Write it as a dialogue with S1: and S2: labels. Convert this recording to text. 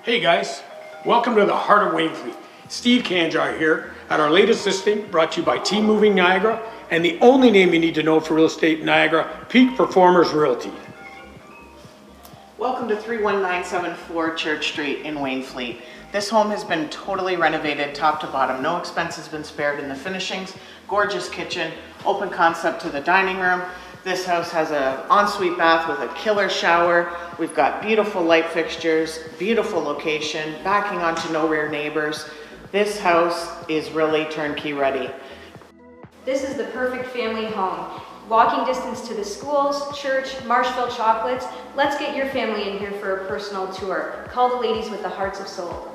S1: Hey guys, welcome to the heart of Wainfleet. Steve Kanjar here at our latest listing, brought to you by Team Moving Niagara and the only name you need to know for real estate in Niagara, Peak Performers Realty.
S2: Welcome to 31974 Church Street in Wainfleet. This home has been totally renovated top to bottom. No expense has been spared in the finishings. Gorgeous kitchen, open concept to the dining room. This house has an ensuite bath with a killer shower. We've got beautiful light fixtures, beautiful location, backing onto no rear neighbors. This house is really turnkey ready.
S3: This is the perfect family home. Walking distance to the schools, church, Marshville chocolates. Let's get your family in here for a personal tour. Call the ladies with the hearts of soul.